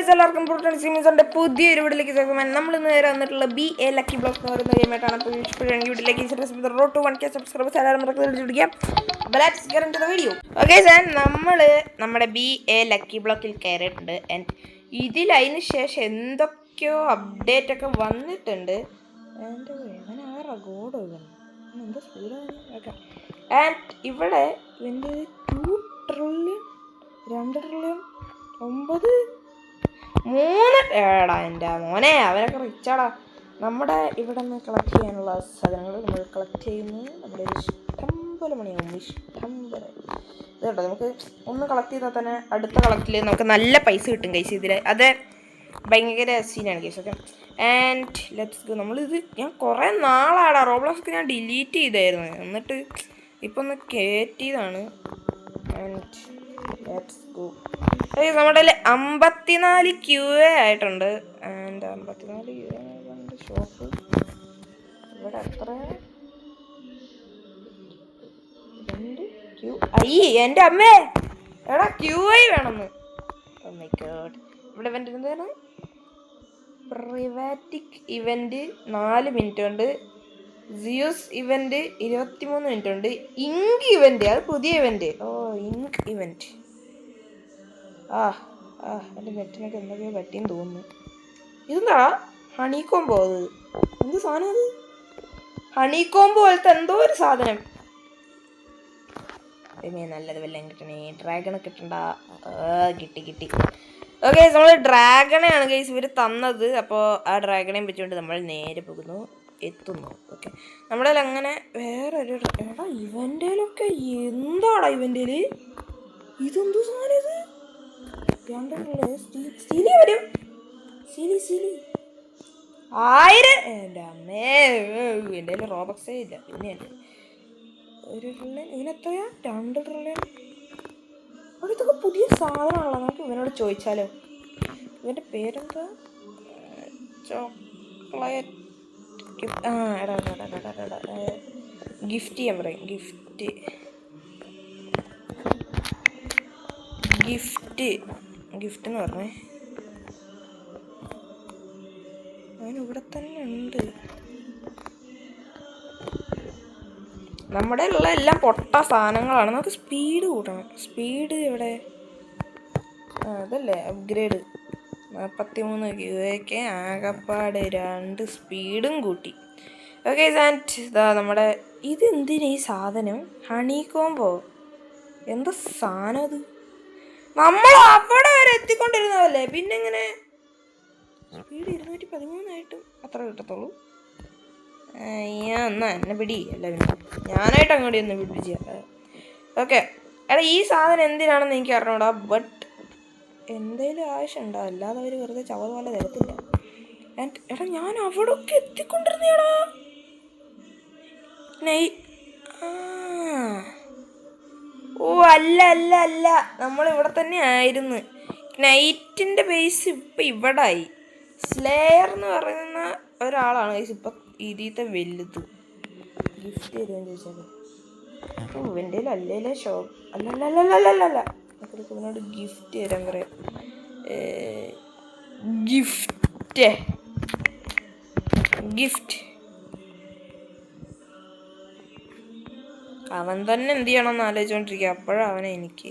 എല്ലാവർക്കും സീമീസിന്റെ പുതിയൊരു വീട്ടിലേക്ക് സ്വാഗതം. നമ്മൾ ഇന്ന് നേരെ വന്നിട്ടുള്ള BA ലക്കി ബ്ലോക്ക് എന്ന് പറയുന്ന ഗെയിമായിട്ടാണ്. വീട്ടിലേക്ക് റോഡ് ടു 1K സബ്സ്ക്രൈബേഴ്സ് എല്ലാവരും പിടിക്കാം. വീഡിയോ ഓക്കെ സാർ, നമ്മുടെ BA ലക്കി ബ്ലോക്കിൽ കയറിയിട്ടുണ്ട്. ആൻഡ് ഇതിൽ അതിന് ശേഷം എന്തൊക്കെയോ അപ്ഡേറ്റ് ഒക്കെ വന്നിട്ടുണ്ട്. എന്താ സ്പീഡാണ്. ആൻഡ് ഇവിടെ ഇതിൻ്റെ 2 ട്രില്യൺ 2 ട്രില്യൺ 9 3 ഏടാ എൻ്റെ മോനെ, അവരൊക്കെ റിച്ചാടാ. നമ്മുടെ ഇവിടെ നിന്ന് കളക്ട് ചെയ്യാനുള്ള സാധനങ്ങൾ നമ്മൾ കളക്ട് ചെയ്യുന്നു. നമ്മുടെ ഇഷ്ടം പോലെ മണിയാവും, ഇഷ്ടം പോലെ. ഇതുണ്ടോ, നമുക്ക് ഒന്ന് കളക്ട് ചെയ്താൽ തന്നെ അടുത്ത കളക്റ്റിൽ നമുക്ക് നല്ല പൈസ കിട്ടും കൈസ്. ഇതിൽ അത് ഭയങ്കര സീനാണ് case. Okay, and let's go. ഞാൻ കുറേ നാളാടാ റോബ്ലോക്സ് ഞാൻ ഡിലീറ്റ് ചെയ്തായിരുന്നു, എന്നിട്ട് ഇപ്പം ഒന്ന് കയറ്റിയതാണ്. And let's go. നമ്മുടെ 54 QA ആയിട്ടുണ്ട്. ആൻഡ് 54 QA ഷോപ്പ് ഇവിടെ എത്ര എൻ്റെ അമ്മേ, എടാ QA വേണമെന്ന്. ഇവിടെ ഇവൻ്റ് എന്താണ്? പ്രിവാറ്റിക് ഇവൻ്റ് 4 മിനിറ്റ് ഉണ്ട്. സിയൂസ് ഇവൻ്റ് 23 മിനിറ്റ് ഉണ്ട്. ഇങ്ക് ഇവൻ്റ്, അത് പുതിയ ഇവൻ്റ്. ഓ, ഇങ്ക് ഇവൻ്റ്. എൻ്റെ നെറ്റിനൊക്കെ എന്തൊക്കെയോ പറ്റിയെന്ന് തോന്നുന്നു. ഇതെന്താ ഹണി കോംബോ? അത് എന്ത് സാധനം? അത് ഹണി കോംബോ പോലത്തെ എന്തോ ഒരു സാധനം. നല്ലത് വല്ലതും കിട്ടണേ. ഡ്രാഗണെ കിട്ടണ്ട. കിട്ടി. ഓക്കെ, നമ്മൾ ഡ്രാഗണെയാണ് ഗൈസ് ഇവർ തന്നത്. അപ്പോൾ ആ ഡ്രാഗണയും വെച്ചുകൊണ്ട് നമ്മൾ നേരെ എത്തുന്നു. ഓക്കെ, നമ്മുടെ അങ്ങനെ വേറൊരു ഇവൻ്റെയിലൊക്കെ എന്താടാ ഇവൻ്റെയിൽ ഇതെന്തോ സാധനം? ഇത് സ്റ്റീലി വരും. സ്റ്റീലി 1000. എൻ്റെ അമ്മേ, എൻ്റെ കയ്യിൽ റോബക്സേ ഇല്ല. പിന്നെ ഒരു ട്രില്യൺ. ഇതിനെത്രയാ? 2 ട്രില്യൺ. അവിടെ ഇതൊക്കെ പുതിയ സാധനമാണല്ലോ. നമുക്ക് ഇവനോട് ചോദിച്ചാലോ. ഇവൻ്റെ പേരെന്താ? ചോക്ലേറ്റ് ഗിഫ്റ്റ് ചെയ്യാൻ പറയും. ഗിഫ്റ്റ് എന്ന് പറഞ്ഞേ. അവനിവിടെ തന്നെ ഉണ്ട്. നമ്മുടെ ഉള്ള എല്ലാം പൊട്ട സാധനങ്ങളാണ്. നമുക്ക് സ്പീഡ് കൂട്ടണം. സ്പീഡ് എവിടെ? അതല്ലേ അപ്ഗ്രേഡ്. 43 QA ആകപ്പാട് 2 സ്പീഡും കൂട്ടി. ഓക്കെ, ഇതാ നമ്മുടെ ഇതെന്തിനാ ഈ സാധനം? Honey combo. എന്താ സാധനം അത്? നമ്മൾ അവിടെ വരെ എത്തിക്കൊണ്ടിരുന്നതല്ലേ, പിന്നെ എങ്ങനെ സ്പീഡ് 213 ആയിട്ടും അത്ര കിട്ടത്തുള്ളൂ? എന്നാ എന്നെ പിടി. എല്ലാവരും ഞാനായിട്ട് അങ്ങോട്ട് ഒന്ന് പിടിപ്പിച്ച. ഓക്കെ, എടാ ഈ സാധനം എന്തിനാണെന്ന് എനിക്ക് അറിഞ്ഞൂടാ. ബട്ട് എന്തേലും ആവശ്യമുണ്ടോ? അല്ലാതെ അവർ വെറുതെ ചവറ് പോലെ തരത്തില്ല. ആൻഡ് എടാ ഞാൻ അവിടെ ഒക്കെ എത്തിക്കൊണ്ടിരുന്നേടാ. ഓ അല്ല, നമ്മളിവിടെ തന്നെ ആയിരുന്നു. നൈറ്റിൻ്റെ ബേസ് ഇപ്പം ഇവിടെ ആയി. സ്ലെയർ എന്ന് പറയുന്ന ഒരാളാണ് ഗൈസ് ഇപ്പം ഇതിത്തെ വലുത്. ഗിഫ്റ്റ് തരുമെന്ന് ചോദിച്ചാൽ എൻ്റെ അല്ലേ ഷോപ്പ് അല്ലല്ല ഇവനോട് ഗിഫ്റ്റ് തരാൻ പറയാം. ഗിഫ്റ്റ് അവൻ തന്നെ എന്ത് ചെയ്യണമെന്ന് ആലോചിച്ചുകൊണ്ടിരിക്കുക. അപ്പോഴാണ് അവനെ എനിക്ക്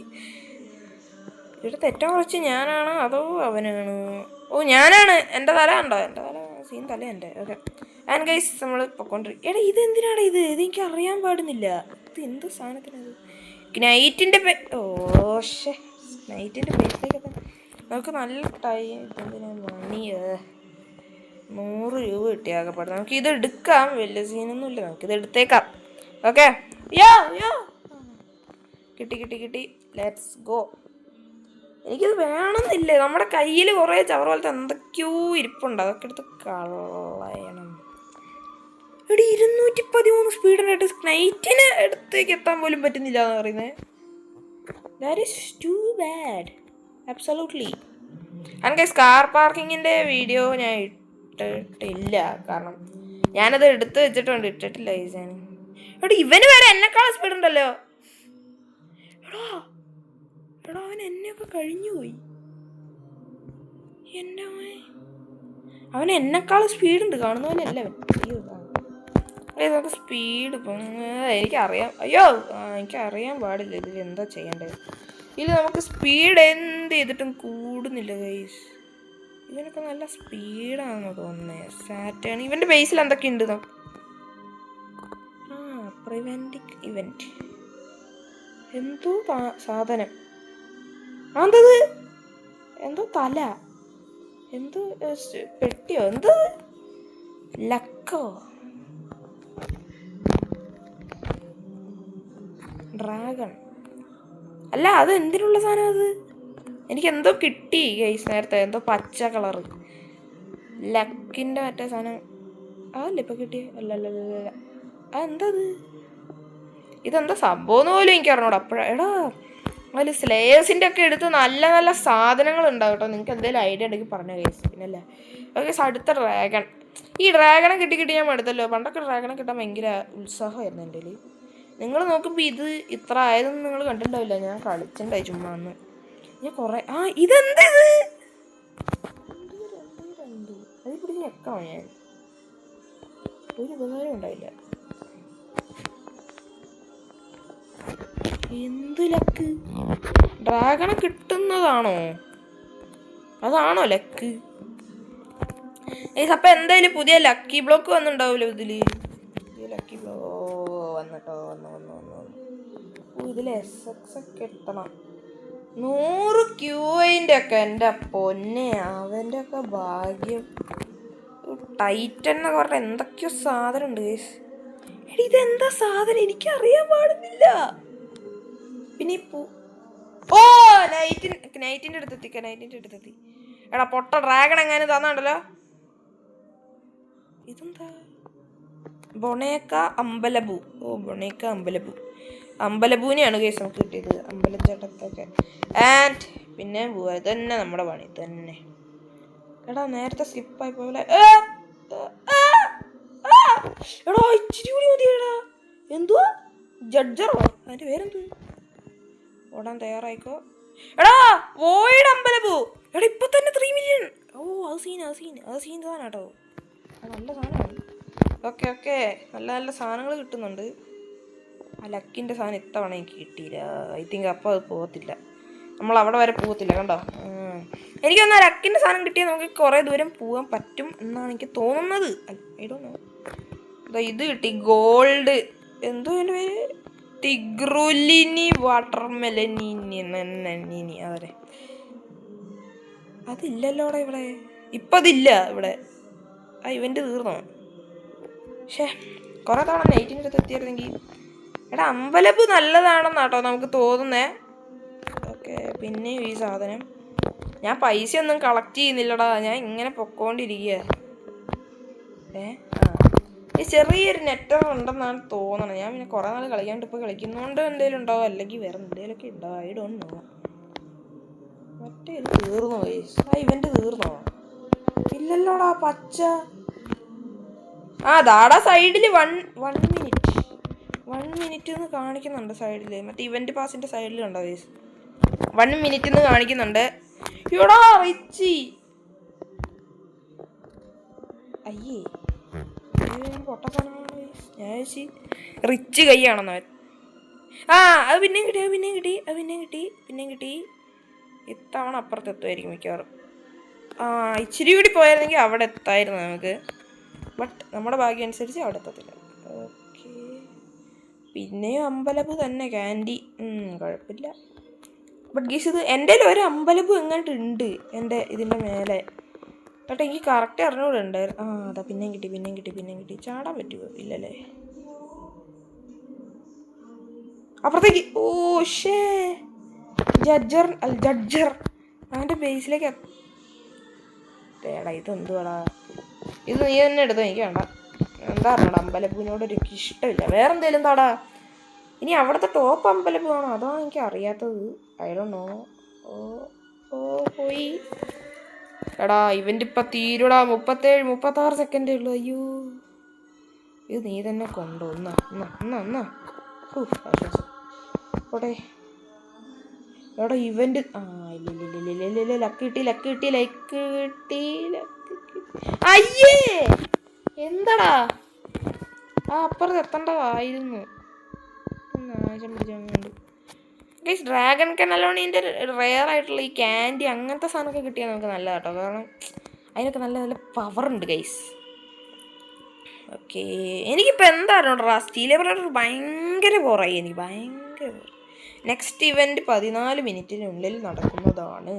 ഇവിടെ തെറ്റാൻ കുറച്ച് ഞാനാണ് അതോ അവനാണ്? ഓ ഞാനാണ്. എൻ്റെ തല ഉണ്ടോ? എൻ്റെ തല സീൻ തല എൻ്റെ. ഓക്കെ, ആൻഡ് ഗൈസ് നമ്മൾ പൊക്കോണ്ടിരിക്കും. എടാ ഇതെന്തിനാണ് ഇതെനിക്ക് അറിയാൻ പാടുന്നില്ല. ഇത് എന്ത് സാധനത്തിനത്? നൈറ്റിൻ്റെ നൈറ്റിൻ്റെ പേസിലേക്ക് നമുക്ക് നല്ല ടൈം. ഇതെന്തിനാ മണി 100 രൂപ കിട്ടിയാകപ്പാട്. നമുക്ക് ഇത് എടുക്കാം, വലിയ സീനൊന്നുമില്ല. നമുക്കിത് എടുത്തേക്കാം. ഓക്കെ, കിട്ടി. Let's go. എനിക്കിത് വേണമെന്നില്ലേ. നമ്മുടെ കയ്യിൽ കുറേ ചവറ് പോലത്തെ എന്തൊക്കെയോ ഇരിപ്പുണ്ട്, അതൊക്കെ എടുത്ത് കളയണം. എടി 213 സ്പീഡിനായിട്ട് നൈറ്റിന് അടുത്തേക്ക് എത്താൻ പോലും പറ്റുന്നില്ല എന്ന് പറയുന്നത്. That is too bad, absolutely. എനിക്ക് കാർ പാർക്കിങ്ങിൻ്റെ വീഡിയോ ഞാൻ ഇട്ടിട്ടില്ല, കാരണം ഞാനത് എടുത്ത് വെച്ചിട്ടുണ്ട്, ഇട്ടിട്ടില്ല. എടാ ഇവന് വരെ എന്നെക്കാളും സ്പീഡ് ഉണ്ടല്ലോ. എടാ അവൻ എന്നെയൊക്കെ കഴിഞ്ഞു പോയി. എൻ്റെ അവൻ എന്നെക്കാൾ സ്പീഡുണ്ട്, കാണുന്ന പോലെ അല്ല അവൻ. അയ്യോ നമുക്ക് സ്പീഡ് ഇപ്പം എനിക്കറിയാം. അയ്യോ എനിക്കറിയാൻ പാടില്ല ഇതിൽ എന്താ ചെയ്യേണ്ടത്. ഇതിൽ നമുക്ക് സ്പീഡ് എന്ത് ചെയ്തിട്ടും കൂടുന്നില്ല ഗൈസ്. ഇവനൊക്കെ നല്ല സ്പീഡാണെന്ന് തോന്നുന്നത്. സാറ്റേൺ ഇവൻ്റെ ബേസിൽ എന്തൊക്കെ ഉണ്ട്? പ്രിവെൻറ്റിക് ഇവന്റ് എന്തോ സാധനം, എന്തത് എന്തോ തല, എന്തോ പെട്ടിയോ, എന്തോ ലക്കോ, ഡ്രാഗൺ അല്ല, അത് എന്തിനുള്ള സാധനം? അത് എനിക്കെന്തോ കിട്ടി ഗൈസ് നേരത്തെ, എന്തോ പച്ച കളറ് ലക്കിൻ്റെ മറ്റേ സാധനം. അതല്ലേ ഇപ്പം കിട്ടിയ? അല്ലല്ലല്ല, അതെന്തത്? ഇതെന്താ സംഭവം എന്ന് പോലും എനിക്ക് അറിഞ്ഞൂടാ. എടാ അതിൽ സ്ലേയേഴ്സിൻ്റെ ഒക്കെ എടുത്ത് നല്ല നല്ല സാധനങ്ങൾ ഉണ്ടാവും കേട്ടോ. നിങ്ങൾക്ക് എന്തെങ്കിലും ഐഡിയ ഉണ്ടെങ്കിൽ പറഞ്ഞ കേസ്. പിന്നല്ലേ ഓക്കെ, അടുത്ത ഡ്രാഗൺ. ഈ ഡ്രാഗണെ കിട്ടി ഞാൻ എടുത്തല്ലോ. പണ്ടൊക്കെ ഡ്രാഗണെ കിട്ടാൻ ഭയങ്കര ഉത്സാഹമായിരുന്നു എൻ്റെ കയ്യിൽ. നിങ്ങൾ നോക്കുമ്പോൾ ഇത് ഇത്ര ആയതൊന്നും നിങ്ങൾ കണ്ടിട്ടുണ്ടാവില്ല. ഞാൻ കളിച്ചിട്ടുണ്ടായി ചുമ്മാ അന്ന്. ഞാൻ കുറേ ഇതെന്തത്? അതിൽ പിടിച്ച് ഞെക്കാം ഞാൻ, ഒരു ഉപകാരം ഉണ്ടായില്ല. എന്ത് ലക്ക്? ഡ്രാഗണെ കിട്ടുന്നതാണോ? അതാണോ ലക്ക്? അപ്പം എന്തായാലും പുതിയ ലക്കി ബ്ലോക്ക് വന്നിട്ടുണ്ടാവുമല്ലോ ഇതിൽ. ലക്കി ബ്ലോക്ക് വന്നിട്ടോ, വന്നു. ഇതിൽ SX ഒക്കെ എത്തണം. 100 ക്യൂയിൻ്റെ ഒക്കെ. എൻ്റെ പൊന്നെ, അവൻ്റെ ഒക്കെ ഭാഗ്യം. ടൈറ്റൻ എന്നൊക്കെ പറഞ്ഞാൽ എന്തൊക്കെയോ സാധനം ഉണ്ട് ഗൈസ്. എടി ഇതെന്താ സാധനം? എനിക്കറിയാൻ പാടുന്നില്ല. പിന്നെ നൈറ്റിൻ്റെ അടുത്തെത്തി. എടാ പൊട്ട ഡ്രാഗൺ എങ്ങാനും തന്നാണ്ടല്ലോ. ഇതെന്താ? ബൊണേക്ക അമ്പലബു. ബൊണേക്ക അമ്പലബൂനെയാണ് കേസ് നമുക്ക് കിട്ടിയത്. അമ്പലച്ചേട്ടത്തൊക്കെ ആൻഡ് പിന്നെ ഇത് തന്നെ നമ്മുടെ പണി തന്നെ. എടാ നേരത്തെ സ്കിപ്പായി പോലെ. എടാ ഇച്ചിരി കൂടി മതിയെടാ. എന്തുവാ ജഡ്ജറോ? അതിൻ്റെ പേരെന്തു? ഓടാൻ തയ്യാറായിക്കോ. എടാ വോയിഡ് അമ്പലപൂ. എടാ ഇപ്പൊ തന്നെ 3 മില്യൺ. അത് സീൻ സാധനം കേട്ടോ. നല്ല സാധനമാണ്. ഓക്കെ നല്ല നല്ല സാധനങ്ങൾ കിട്ടുന്നുണ്ട്. ആ ലക്കിൻ്റെ സാധനം ഇത്തവണ എനിക്ക് കിട്ടിയില്ല. ഐ തിങ്ക് അപ്പോൾ അത് പോകത്തില്ല, നമ്മൾ അവിടെ വരെ പോകത്തില്ല. കണ്ടോ, എനിക്കൊന്നാ ലക്കിൻ്റെ സാധനം കിട്ടിയാൽ നമുക്ക് കുറേ ദൂരം പോകാൻ പറ്റും എന്നാണ് എനിക്ക് തോന്നുന്നത്. I don't know. ഇത് കിട്ടി ഗോൾഡ്. എന്തോ എൻ്റെ പേര്? ടിഗ്രുലിനി വാട്ടർമെലനി. അതെ, അതില്ലല്ലോ ഇവിടെ. ഇപ്പം അതില്ല ഇവിടെ. ഇവൻ്റ് തീർന്നോ? കുറേ തവണ നൈറ്റിൻ്റെ അടുത്ത് എത്തിയിരുന്നെങ്കിൽ. എടാ അമ്പലപ്പ് നല്ലതാണെന്നാട്ടോ നമുക്ക് തോന്നുന്നേ. ഓക്കെ, പിന്നെയും ഈ സാധനം. ഞാൻ പൈസ ഒന്നും കളക്ട് ചെയ്യുന്നില്ലടാ, ഞാൻ ഇങ്ങനെ പൊക്കോണ്ടിരിക്കുക. ഈ ചെറിയൊരു നെറ്റർ ഉണ്ടെന്നാണ് തോന്നണത്. ഞാൻ പിന്നെ കുറേ നാൾ കളിക്കാണ്ട് ഇപ്പോൾ കളിക്കുന്നതുകൊണ്ട് എന്തെങ്കിലും ഉണ്ടാവും, അല്ലെങ്കിൽ വേറെ എന്തെങ്കിലുമൊക്കെ ഉണ്ടാവും. I don't know. മറ്റേ ഇത് തീർന്നോ? ഇവൻ്റ് തീർന്നോ? ഇല്ലല്ലോടാ പച്ച. ദാടാ സൈഡിൽ 1 മിനിറ്റ് എന്ന് കാണിക്കുന്നുണ്ട് സൈഡിൽ. മറ്റേ ഇവന്റ് പാസിന്റെ സൈഡിൽ കണ്ടോ ഗൈസ്? 1 മിനിറ്റ് എന്ന് കാണിക്കുന്നുണ്ട്. എടാ റിച്ചി. അയ്യേ പൊട്ട സാധനമാണ്. ഞാൻ ചേച്ചി റിച്ച് കൈയാണെന്നവൻ. അത് പിന്നെയും കിട്ടി. ഇത്തവണ അപ്പുറത്തെത്തുമായിരിക്കും മിക്കവാറും. ഇച്ചിരി കൂടി പോയായിരുന്നെങ്കിൽ അവിടെ എത്തായിരുന്നു നമുക്ക്. ബട്ട് നമ്മുടെ ഭാഗ്യം അനുസരിച്ച് അവിടെ എത്തത്തില്ല. ഓക്കെ, പിന്നെയും അമ്പലപ്പൂ തന്നെ. ക്യാൻഡി കുഴപ്പമില്ല. ബട്ട് ഗീസ് ഇത് എൻ്റെ ഒരു അമ്പലപ്പൂ എങ്ങോട്ടുണ്ട് എൻ്റെ ഇതിൻ്റെ മേലെ. കേട്ടോ എനിക്ക് കറക്റ്റ് അറിഞ്ഞൂടെ ഉണ്ടായിരുന്നു. അതാ പിന്നെയും കിട്ടി. ചാടാൻ പറ്റുമോ? ഇല്ലല്ലേ. അപ്പുറത്തേക്ക്. ജഡ്ജർ അവൻ്റെ ബേസിലേക്ക്. ഇതെന്തുവാടാ? ഇത് നീ തന്നെ എടുത്തോ, എനിക്ക് വേണ്ട. എന്താ പറഞ്ഞാടാ, അമ്പലപ്പൂവിനോടൊരു ഇഷ്ടമില്ല. വേറെ എന്തേലും എന്താടാ? ഇനി അവിടുത്തെ ടോപ്പ് അമ്പലപ്പൂ ആണോ? അതാണ് എനിക്ക് അറിയാത്തത്. I don't know. പോയി. എടാ ഇവൻ്റ് ഇപ്പം തീരുടാ. 36 സെക്കൻഡേ ഉള്ളൂ. അയ്യോ, ഇത് നീ തന്നെ കൊണ്ടോ. എന്നാ പോട്ടെ. എവിടെ ഇവന്റ് ഇല്ല ലക്ക് കിട്ടി. അയ്യേ എന്താടാ അപ്പുറത്ത് എത്തേണ്ടതായിരുന്നു. നാശം പിടിച്ചുണ്ട് ഗൈസ്. ഡ്രാഗൺ കനലോണീൻ്റെ റെയർ ആയിട്ടുള്ള ഈ ക്യാൻഡി അങ്ങനത്തെ സാധനമൊക്കെ കിട്ടിയാൽ നമുക്ക് നല്ലതാട്ടോ. കാരണം അതിനൊക്കെ നല്ല നല്ല പവറുണ്ട് ഗൈസ്. ഓക്കെ, എനിക്കിപ്പോൾ എന്താണോടാ സ്റ്റീൽ ബ്രദർ ഭയങ്കര ബോറായി. എനിക്ക് ഭയങ്കര ബോർ. നെക്സ്റ്റ് ഇവൻറ്റ് 14 മിനിറ്റിനുള്ളിൽ നടക്കുന്നതാണ്.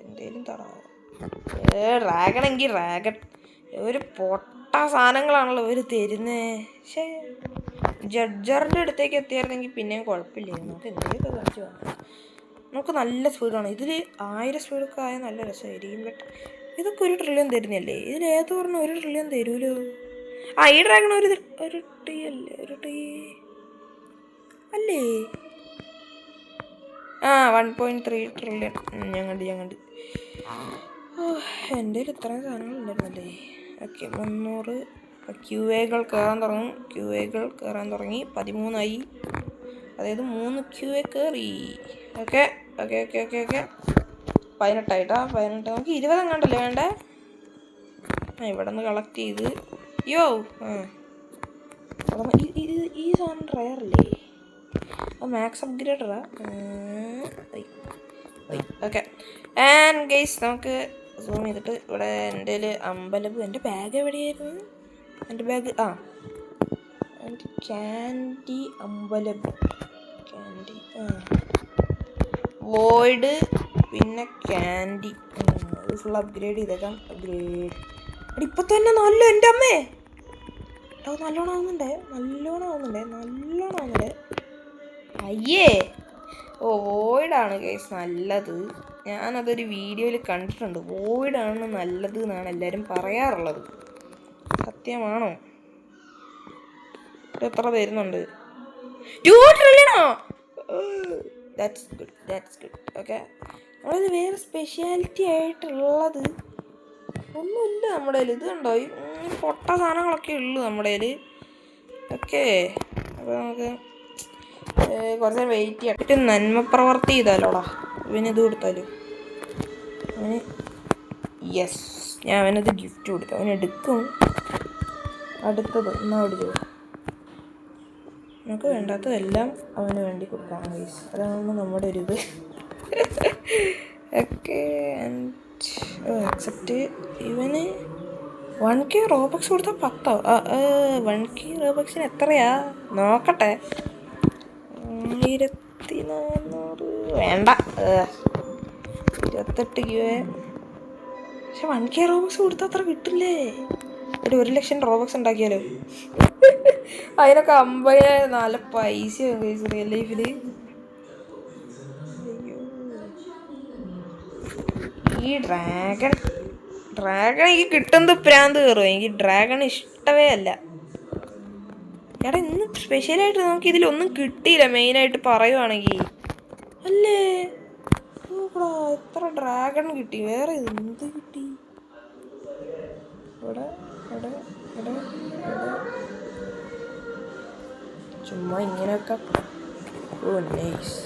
എന്തേലും തടാവോ ഡ്രാഗൺ എങ്കിൽ ഡ്രാഗൺ ഒരു പൊട്ട സാധനങ്ങളാണല്ലോ ഇവർ തരുന്നത്. പക്ഷേ ജഡ്ജറിൻ്റെ അടുത്തേക്ക് എത്തിയായിരുന്നെങ്കിൽ പിന്നെയും കുഴപ്പമില്ല. നമുക്ക് എന്തെങ്കിലുമൊക്കെ കാണിച്ചു പോകാം. നമുക്ക് നല്ല സ്പീഡാണ് ഇതിൽ. 1000 സ്പീഡൊക്കെ ആയാൽ നല്ല രസമായിരിക്കും. ബട്ട് ഇതൊക്കെ 1 ട്രില്യൺ തരുന്നല്ലേ. ഇതിൽ ഏത് പറഞ്ഞാൽ 1 ട്രില്യൺ തരൂലോ. ഈ ഡ്രാഗൺ ഒരു ടീ അല്ലേ, ഒരു ടീ അല്ലേ. 1.3 ട്രില്യൺ ഞാൻ കണ്ട്. എൻ്റെ കയ്യിൽ ഇത്രയും സാധനങ്ങളുണ്ടായിരുന്നല്ലേ. ഓക്കെ, 300 QAകൾ കയറാൻ തുടങ്ങി. 13ആയി, അതായത് 3 QA കയറി. ഓക്കെ 18 ആയിട്ടാ. 18 നമുക്ക് 20 എങ്ങാണ്ടല്ലേ വേണ്ടേ. ഇവിടെ നിന്ന് കളക്ട് ചെയ്ത് ഈ സാധനം റയറല്ലേ. മാക്സ് അപ്ഗ്രേഡറാ. ഓക്കെ ആൻഡ് ഗൈസ് നമുക്ക് സൂം ചെയ്തിട്ട് ഇവിടെ എൻ്റെ അമ്പലം. എൻ്റെ ബാഗ് എവിടെയായിരുന്നു? എൻ്റെ ബാഗ് എൻ്റെ ക്യാൻഡി അമ്പലം ക്യാൻഡി വോയിഡ് പിന്നെ ക്യാൻഡി ഫുൾ അപ്ഗ്രേഡ് ചെയ്തേക്കാം. അപ്ഗ്രേഡ് ഇപ്പം തന്നെ നല്ല. എൻ്റെ അമ്മേ നല്ലോണം ആവുന്നുണ്ടേ. അയ്യേ വോയിഡാണ് ഗൈസ് നല്ലത്. ഞാനതൊരു വീഡിയോയിൽ കണ്ടിട്ടുണ്ട്. വോയിഡാണ് നല്ലത് എന്നാണ് എല്ലാവരും പറയാറുള്ളത്. സത്യമാണോ? എത്ര തരുന്നുണ്ട്? 2 ട്രില്യണോ? That's good. ഓക്കെ, നമ്മളത് വേറെ സ്പെഷ്യാലിറ്റി ആയിട്ടുള്ളത് ഒന്നുമില്ല നമ്മുടെ കയ്യിൽ. ഇത് കണ്ടോ ഈ പൊട്ട സാധനങ്ങളൊക്കെ ഉള്ളു നമ്മുടെ കയ്യിൽ. ഓക്കെ, അപ്പോൾ നമുക്ക് കുറച്ച് നേരം വെയിറ്റ് ചെയ്യാം. ഏറ്റവും നന്മ പ്രവർത്തി ചെയ്താലോടാ. ഇവനിത് കൊടുത്താലും അവന് യെസ്, ഞാൻ അവനത് ഗിഫ്റ്റ് കൊടുത്തു. അവനെടുക്കും. അടുത്തത് എന്നാ ഓടിച്ചോ. നമുക്ക് വേണ്ടാത്തതെല്ലാം അവന് വേണ്ടി കൊടുക്കാം ഗൈസ്. അതാണ് നമ്മുടെ ഒരു ഇത്. Okay accept. ഇവന് 1K റോബക്സ് കൊടുത്താൽ 10 1K റോബക്സിന് എത്രയാ നോക്കട്ടെ. 1400 വേണ്ട. 28 QA. പക്ഷെ 1K റോബക്സ് കൊടുത്താൽ അത്ര കിട്ടില്ലേ. ഒരു 1 ലക്ഷം റോബക്സ് ഉണ്ടാക്കിയാലോ. അതിനൊക്കെ 50,000 നല്ല പൈസ റിയൽ ലൈഫിൽ. ഈ ഡ്രാഗൺ എനിക്ക് കിട്ടുന്നത് പ്രാന്ത് കയറും. എനിക്ക് ഡ്രാഗൺ ഇഷ്ടമേ അല്ല. എടാ ഇന്ന് സ്പെഷ്യലായിട്ട് നമുക്ക് ഇതിലൊന്നും കിട്ടിയില്ല. മെയിനായിട്ട് പറയുവാണെങ്കിൽ അല്ലേ. ഇത്ര ഡ്രാഗൺ കിട്ടി. വേറെ എന്ത് കിട്ടി? ഇവിടെ ചുമ്മാ ഇങ്ങനെയൊക്കെ. നൈസ്.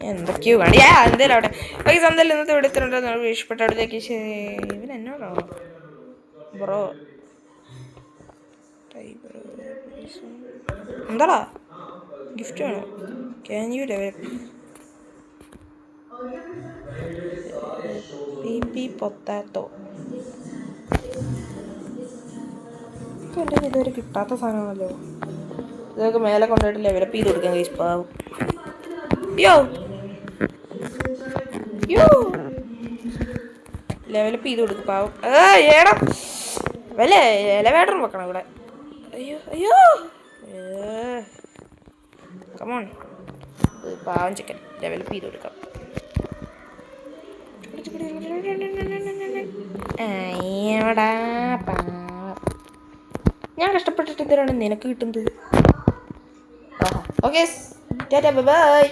എന്തൊക്കെയോ കാണി എന്തേലും അവിടെ. ഓക്കെ, എന്തായാലും ഇന്നത്തെ എടുത്തിട്ടുണ്ട്. നമുക്ക് ഇഷ്ടപ്പെട്ട അവിടത്തേക്ക്. ഇവൻ എന്നോടാണോ ബ്രോ? എന്താടാ ഗിഫ്റ്റ് വേണോ? ക്യാൻ യു ഡെവലപ്പ് പി പൊത്താത്തോ? എൻ്റെ ഇതുവരെ കിട്ടാത്ത സാധനമാണല്ലോ. ഇതൊക്കെ മേലെ കൊണ്ടുപോയിട്ട് ഡെവലപ്പ് ചെയ്ത് കൊടുക്കാൻ കഴിച്ചു. പാവം. ഡെവലപ്പ് ചെയ്ത് കൊടുക്കും പാവം. ഏടാ വല്ല എലവേറ്ററും വെക്കണം ഇവിടെ. അയ്യോ കമോൺ. പാവം ചിക്കൻ ഡെവലപ്പ് ചെയ്ത് കൊടുക്കാം. എവിടാ പാവം. ഞാൻ കഷ്ടപ്പെട്ടിട്ട് എന്തിനാണ് നിനക്ക് കിട്ടുന്നത്? Okay tata bye.